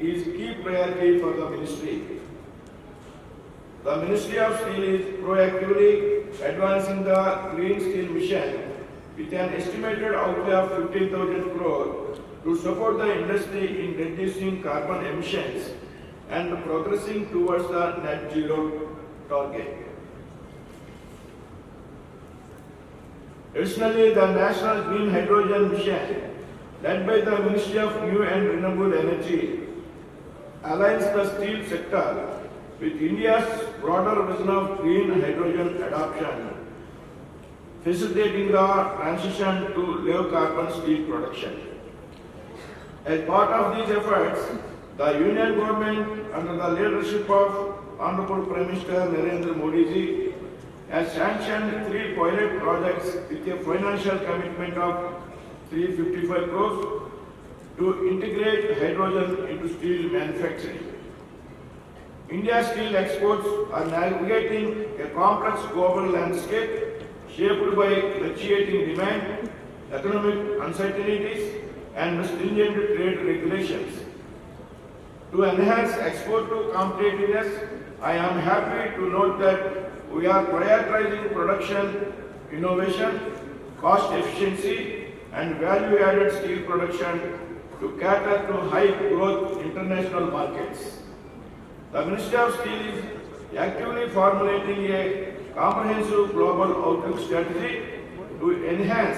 is key priority for the ministry. The Ministry of Steel is proactively advancing the Green Steel Mission with an estimated outlay of 15,000 crore to support the industry in reducing carbon emissions and progressing towards the net zero target. Additionally, the National Green Hydrogen Mission, led by the Ministry of New and Renewable Energy, aligns the steel sector with India's broader vision of green hydrogen adoption, facilitating the transition to low carbon steel production. As part of these efforts, the Union Government, under the leadership of Honorable Prime Minister Narendra Modi ji, has sanctioned 3 pilot projects with a financial commitment of 355 crores to integrate hydrogen into steel manufacturing. India's steel exports are navigating a complex global landscape shaped by fluctuating demand, economic uncertainties, and stringent trade regulations. To enhance export to competitiveness, I am happy to note that we are prioritizing production, innovation, cost efficiency, and value-added steel production to cater to high-growth international markets. The Ministry of Steel is actively formulating a comprehensive global outlook strategy to enhance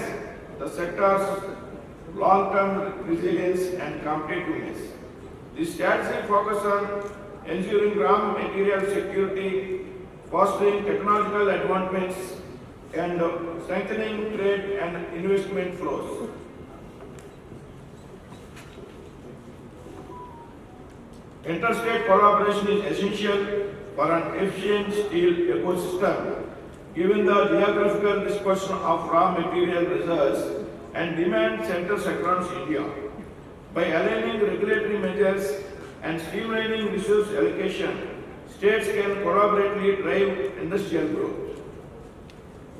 the sector's long-term resilience and competitiveness. This strategy focuses on ensuring raw material security, fostering technological advancements, and strengthening trade and investment flows. Interstate collaboration is essential for an efficient steel ecosystem, given the geographical dispersion of raw material reserves and demand centers across India. By aligning regulatory measures and streamlining resource allocation, states can collaboratively drive industrial growth.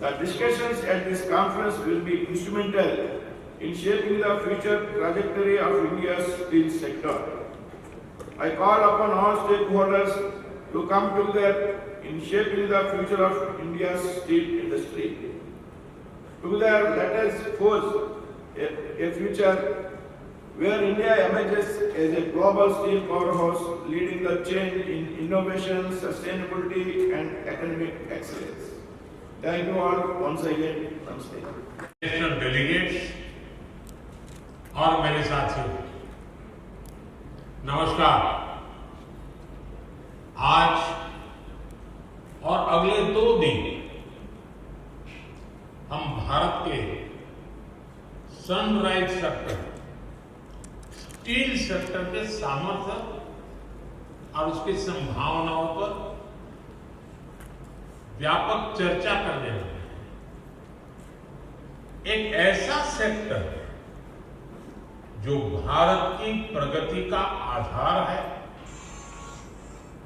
The discussions at this conference will be instrumental in shaping the future trajectory of India's steel sector. I call upon all stakeholders to come together in shaping the future of India's steel industry. Together, let us forge a future where India emerges as a global steel powerhouse, leading the change in innovation, sustainability, and economic excellence. Thank you all once again. Namaste. National delegates और मेरे साथियों, नमस्कार। आज और अगले 2 दिन हम भारत के सनराइज सेक्टर, स्टील सेक्टर के सामर्थ्य और उसकी संभावनाओं पर व्यापक चर्चा करने वाले हैं। एक ऐसा सेक्टर जो भारत की प्रगति का आधार है,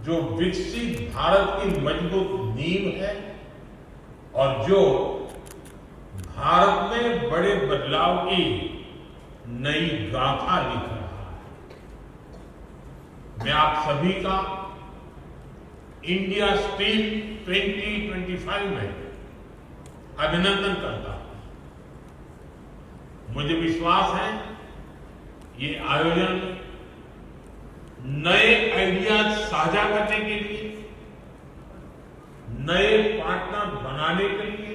जो विकसित भारत की मजबूत नींव है और जो भारत में बड़े बदलाव की नई गाथा लिख रहा है। मैं आप सभी का इंडिया स्टील 2025 में अभिनंदन करता हूं। मुझे विश्वास है ये आयोजन नए आइडियाज साझा करने के लिए, नए पार्टनर बनाने के लिए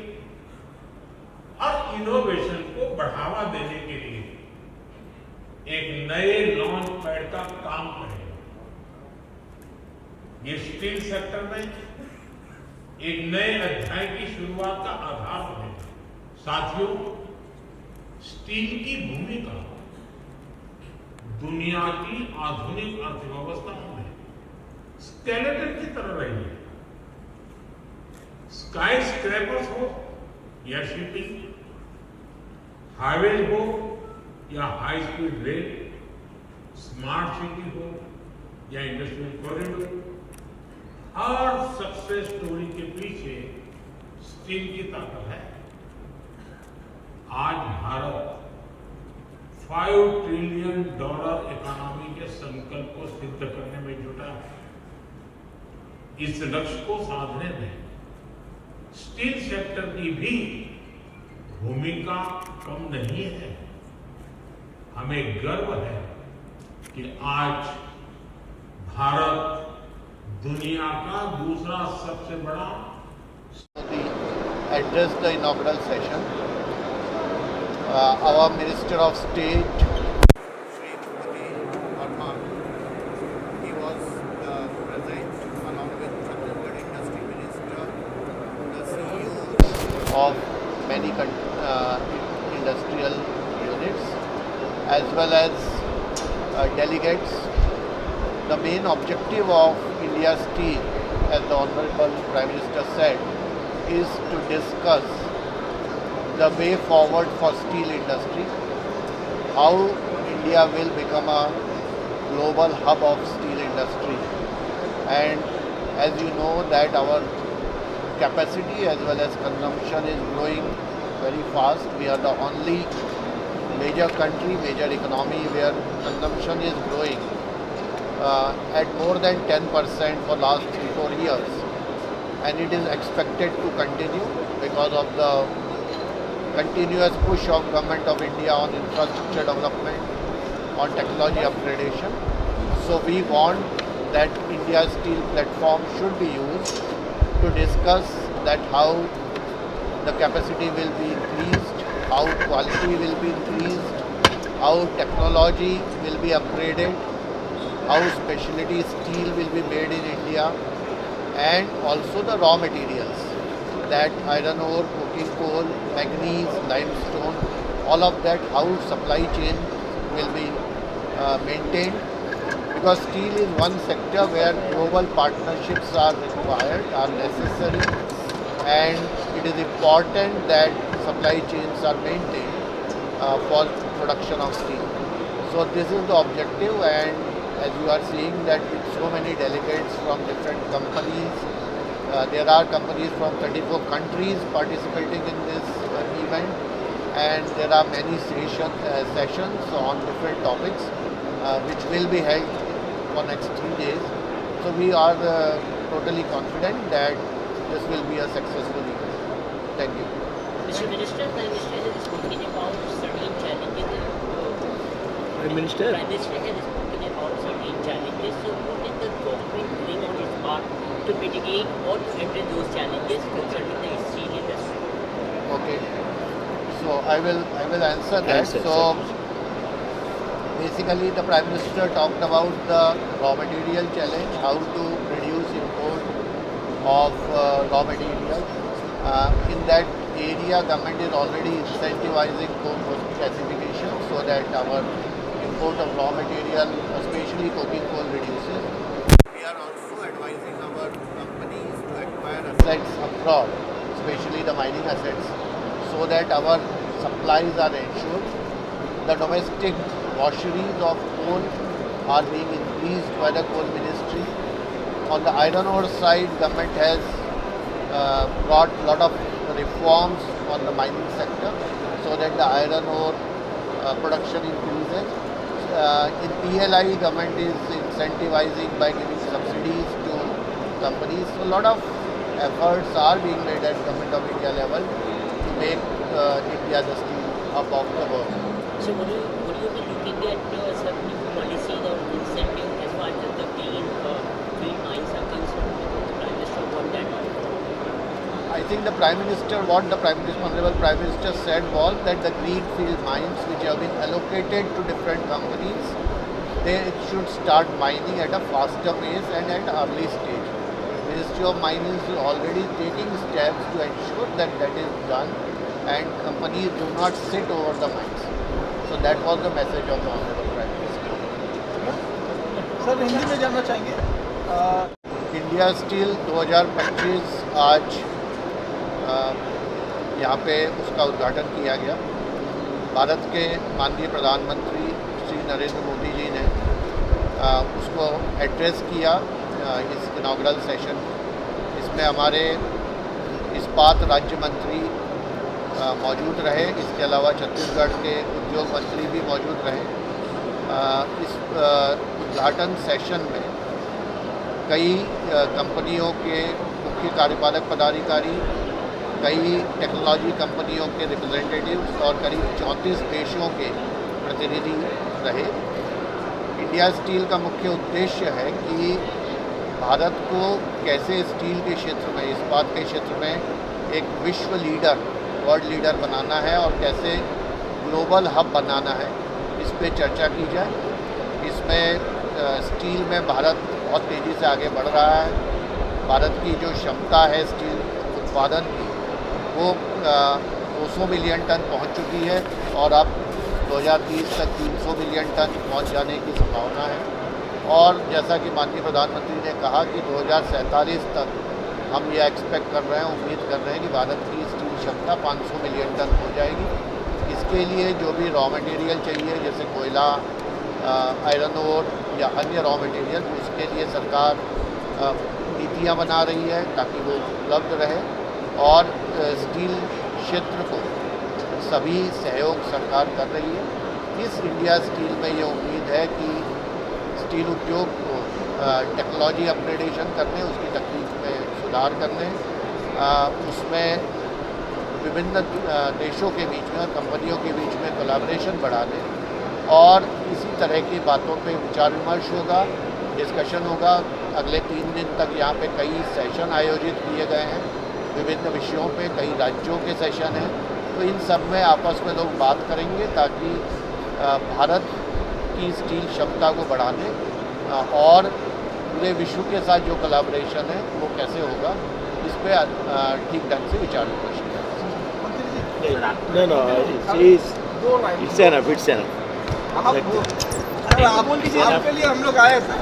और इनोवेशन को बढ़ावा देने के लिए एक नए लॉन्च पैड का काम करेगा। ये स्टील सेक्टर में एक नए अध्याय की शुरुआत का आधार बनेगा। साथियों, स्टील की भूमिका दुनिया की आधुनिक अर्थव्यवस्था में स्केलेटन की तरह रही है। स्काई स्क्रैपर्स हो या शिपिंग, हाईवेज हो या high speed rail, smart city हो या इंडस्ट्रियल कॉरिडोर, हर सक्सेस स्टोरी के पीछे स्टील की ताकत है। आज भारत $5 ट्रिलियन इकोनॉमी पार्टी के संकल्प को सिद्ध करने में जुटा है। इस लक्ष्य को साधने में स्टील सेक्टर की भी भूमिका कम नहीं है। हमें गर्व है कि आज भारत दुनिया का दूसरा सबसे बड़ा address the inaugural session. Our Minister of State, Shri Modi Verma, he was present along with Chhattisgarh Industry Minister, the CEOs of many industrial units, as well as delegates. The main objective of India Steel, as the Honorable Prime Minister said, is to discuss the way forward for steel industry, how India will become a global hub of steel industry, and as you know that our capacity as well as consumption is growing very fast. We are the only major country, major economy where consumption is growing at more than 10% for last 3-4 years. And it is expected to continue because of the continuous push of Government of India on infrastructure development, on technology upgradation. So we want that India's steel platform should be used to discuss that how the capacity will be increased, how quality will be increased, how technology will be upgraded, how specialty steel will be made in India, and also the raw materials, that iron ore, coking coal, manganese, limestone, all of that, how supply chain will be maintained, because steel is one sector where global partnerships are required, are necessary, and it is important that supply chains are maintained for production of steel. So this is the objective, and as you are seeing that with so many delegates from different companies, there are companies from 34 countries participating in this event, and there are many sessions on different topics which will be held for next 3 days. So we are totally confident that this will be a successful event. Thank you. Mr. Minister, Prime Minister has spoken about certain challenges. Prime Minister? Prime Minister has spoken about certain challenges. So what is the government doing on its part to mitigate or to address those challenges concerning the steel industry? Okay. So I will answer that. So basically the Prime Minister talked about the raw material challenge, how to reduce import of raw material. In that area, government is already incentivizing coal gasification so that our import of raw material, especially coking coal, reduces. We are also advising our companies to acquire assets abroad, especially the mining assets, so that our supplies are ensured. The domestic washeries of coal are being increased by the coal ministry. On the iron ore side, government has brought a lot of reforms on the mining sector so that the iron ore production increases. In PLI, government is incentivizing by giving subsidies to companies. So a lot of efforts are being made at Government of India level to make India the steel hub of the world. So would you be looking at some new policies or incentive as far as the green mines are concerned? The Prime Minister want that? I think the Prime Minister, what the Honorable Prime Minister said was that the greenfield mines which have been allocated to different companies, they should start mining at a faster pace and at early stage. Ministry of Mines is already taking steps to ensure that that is done and companies do not sit over the mines. So that was the message of the Honorable Prime Minister. Sir Hindi में जानना चाहेंगे India steel 2025 आज यहाँ पे उसका उद्घाटन किया गया। भारत के माननीय प्रधानमंत्री श्री नरेंद्र मोदी जी ने उसको एड्रेस किया इस इनॉग्रल सेशन। इसमें हमारे इस्पात राज्य मंत्री मौजूद रहे, इसके अलावा छत्तीसगढ़ के उद्योग मंत्री भी मौजूद रहे इस उद्घाटन सेशन में कई कंपनियों के मुख्य कार्यपालक पदाधिकारी, कई टेक्नोलॉजी कंपनियों के रिप्रेजेंटेटिव्स और करीब 34 देशों के प्रतिनिधि रहे। इंडिया स्टील का मुख्य उद्देश्य है कि भारत को कैसे स्टील के क्षेत्र में, इस्पात के क्षेत्र में एक विश्व लीडर, वर्ल्ड लीडर बनाना है और कैसे ग्लोबल हब बनाना है, इस पे चर्चा की जाए। इसमें स्टील में भारत बहुत तेज़ी से आगे बढ़ रहा है। भारत की जो क्षमता है स्टील उत्पादन की, वो 200 मिलियन टन पहुंच चुकी है और अब 2030 तक 300 मिलियन टन पहुंच जाने की संभावना है। और जैसा कि माननीय प्रधानमंत्री ने कहा कि 2047 तक हम ये एक्सपेक्ट कर रहे हैं, उम्मीद कर रहे हैं कि भारत की स्टील क्षमता 500 मिलियन टन हो जाएगी। इसके लिए जो भी रॉ मटेरियल चाहिए, जैसे कोयला, आयरन ओर या अन्य रॉ मटेरियल, उसके लिए सरकार नीतियाँ बना रही है ताकि वो उपलब्ध रहे और स्टील क्षेत्र को सभी सहयोग सरकार कर रही है। इस इंडिया स्टील में ये उम्मीद है कि स्टील उद्योग को टेक्नोलॉजी अपग्रेडेशन करने, उसकी तकनीक में सुधार करने, उसमें विभिन्न देशों के बीच में और कंपनियों के बीच में कोलैबोरेशन बढ़ाने और इसी तरह की बातों पे विचार विमर्श होगा, डिस्कशन होगा। अगले 3 दिन तक यहाँ पे कई सेशन आयोजित किए गए हैं विभिन्न विषयों पे, कई राज्यों के सेशन हैं। तो इन सब में आपस में लोग बात करेंगे ताकि भारत की स्टील क्षमता को बढ़ाने और पूरे विश्व के साथ जो कोलैबोरेशन है वो कैसे होगा, इस पर ठीक ढंग से विचार विमर्श किया। No, it's enough. आपके लिए हम लोग आए थे।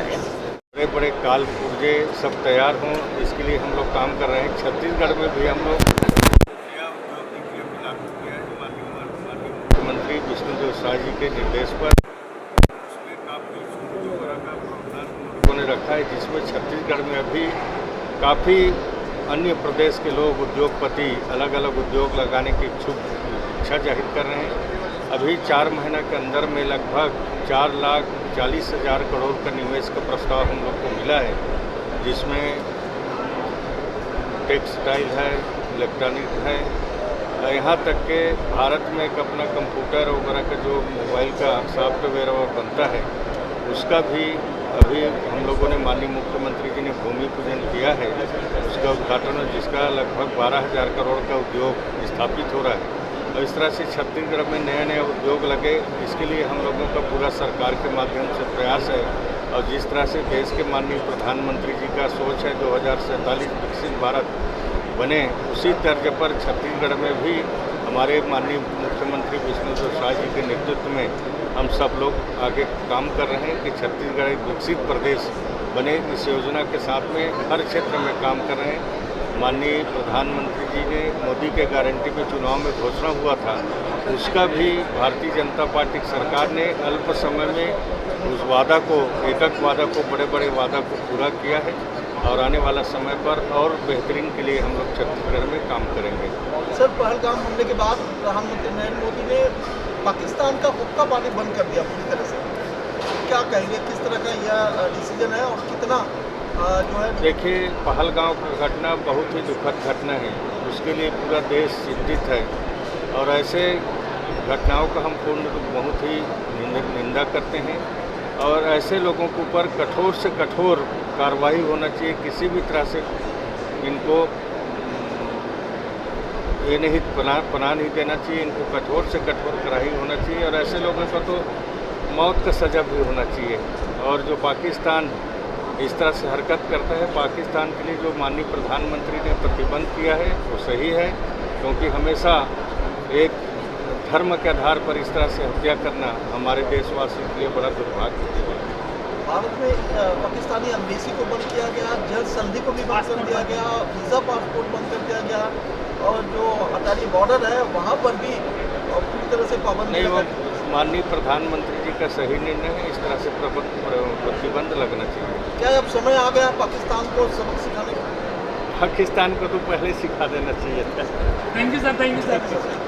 बड़े बड़े काल पुर्जे सब तैयार हों, इसके लिए हम लोग काम कर रहे हैं। छत्तीसगढ़ में भी हम लोग मुख्यमंत्री विष्णुदेव साय जी के निर्देश पर उसमें काफ़ी प्रावधान ने रखा है, जिसमें छत्तीसगढ़ में अभी काफ़ी अन्य प्रदेश के लोग, उद्योगपति अलग अलग उद्योग लगाने की इच्छा जाहिर कर रहे हैं। अभी 4 महीना के अंदर में लगभग 4,40,000 करोड़ का निवेश का प्रस्ताव हम लोग को मिला है, जिसमें टेक्सटाइल है, इलेक्ट्रॉनिक है, यहाँ तक के भारत में एक अपना कंप्यूटर वगैरह का जो मोबाइल का सॉफ्टवेयर और बनता है, उसका भी अभी हम लोगों ने माननीय मुख्यमंत्री जी ने भूमि पूजन किया है, उसका उद्घाटन, जिसका लगभग 12,000 करोड़ का उद्योग स्थापित हो रहा है। और इस तरह से छत्तीसगढ़ में नए नए उद्योग लगे, इसके लिए हम लोगों का पूरा सरकार के माध्यम से प्रयास है। और जिस तरह से देश के माननीय प्रधानमंत्री जी का सोच है 2047 विकसित भारत बने, उसी तर्ज पर छत्तीसगढ़ में भी हमारे माननीय मुख्यमंत्री विष्णुदेव साय जी के नेतृत्व में हम सब लोग आगे काम कर रहे हैं कि छत्तीसगढ़ एक विकसित प्रदेश बने। इस योजना के साथ में हर क्षेत्र में काम कर रहे हैं। माननीय प्रधानमंत्री जी ने मोदी के गारंटी में चुनाव में घोषणा हुआ था, उसका भी भारतीय जनता पार्टी की सरकार ने अल्प समय में उस वादा को, एकक वादा को, बड़े बड़े वादा को पूरा किया है और आने वाला समय पर और बेहतरीन के लिए हम लोग छत्तीसगढ़ में काम करेंगे। सर, पहलगाम हमले के बाद प्रधानमंत्री नरेंद्र मोदी ने पाकिस्तान का हुक्का पानी बंद कर दिया पूरी तरह से। क्या कहेंगे, किस तरह का यह डिसीजन है और कितना जो है? देखिए, पहलगाम की घटना बहुत ही दुखद घटना है, उसके लिए पूरा देश चिंतित है और ऐसे घटनाओं का हम पूर्ण बहुत ही निंदा करते हैं और ऐसे लोगों के ऊपर कठोर से कठोर कार्रवाई होना चाहिए। किसी भी तरह से इनको ये नहीं पनाह नहीं देना चाहिए, इनको कठोर से कठोर कार्रवाई होना चाहिए और ऐसे लोगों को तो मौत का सज़ा भी होना चाहिए। और जो पाकिस्तान इस तरह से हरकत करता है, पाकिस्तान के लिए जो माननीय प्रधानमंत्री ने प्रतिबंध किया है वो सही है, क्योंकि हमेशा एक धर्म के आधार पर इस तरह से हत्या करना हमारे देशवासियों के लिए बड़ा दुर्भाग्य है। भारत में पाकिस्तानी एम्बेसी को बंद किया गया, जल संधि को भी बंद कर दिया गया, वीज़ा पासपोर्ट बंद कर दिया गया और जो अटारी बॉर्डर है वहाँ पर भी पूरी तरह से पाबंदी नहीं, वो माननीय प्रधानमंत्री जी का सही निर्णय है, इस तरह से प्रतिबंध लगना चाहिए। क्या अब समय आ गया पाकिस्तान को सबक सिखाने का? पाकिस्तान को तो पहले सिखा देना चाहिए था। Thank you sir.